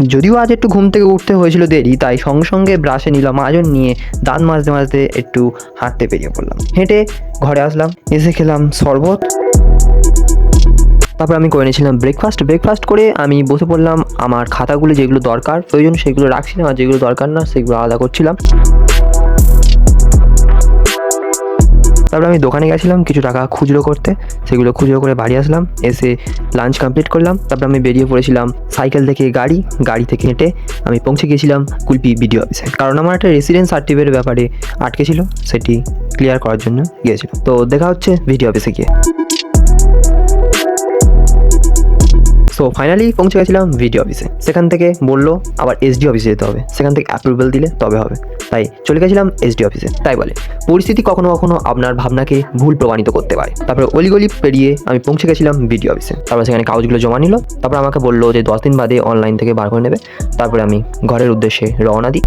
যদিও আজ একটু ঘুম থেকে উঠতে হয়েছিল দেরি, তাই সঙ্গে সঙ্গে ব্রাশে নিলাম মাজন নিয়ে দাঁত মাজতে মাজতে একটু হাঁটতে বেরিয়ে পড়লাম। হেঁটে ঘরে আসলাম, এসে খেলাম শরবত। তারপর আমি করে নিয়েছিলাম ব্রেকফাস্ট করে আমি বসে পড়লাম। আমার খাতাগুলো যেগুলো দরকার প্রয়োজন সেগুলো রাখছিলাম, আর যেগুলো দরকার না সেগুলো আলাদা করছিলাম। তারপর আমি দোকানে গেছিলাম কিছু টাকা খুচরো করতে, সেগুলো খুচরো করে বাড়ি আসলাম, এসে লাঞ্চ কমপ্লিট করলাম। তারপর আমি বেরিয়ে পড়েছিলাম সাইকেল থেকে গাড়ি থেকে হেঁটে আমি পৌঁছে গিয়েছিলাম কুলপি বিডিও অফিসে, কারণ আমার একটা রেসিডেন্স সার্টিফিকেটের ব্যাপারে আটকে ছিল, সেটি ক্লিয়ার করার জন্য গিয়েছিল। তো দেখা হচ্ছে বিডিও অফিসে গিয়ে। সো ফাইনালি পৌঁছে গেছিলাম ভিডিও অফিসে। সেখান থেকে বললো আবার এসডি অফিসে যেতে হবে, সেখান থেকে অ্যাপ্রুভাল দিলে তবে হবে। তাই চলে গেছিলাম এসডি অফিসে। তাই বলে পরিস্থিতি কখনো কখনো আপনার ভাবনাকে ভুল প্রমাণিত করতে পারে। তারপরে অলিগলি পেরিয়ে আমি পৌঁছে গেছিলাম ভিডিও অফিসে। তারপর সেখানে কাগজগুলো জমা নিল। তারপর আমাকে বললো যে 10 দিন বাদে অনলাইন থেকে বার করে নেবে। তারপরে আমি ঘরের উদ্দেশ্যে রওনা দিই।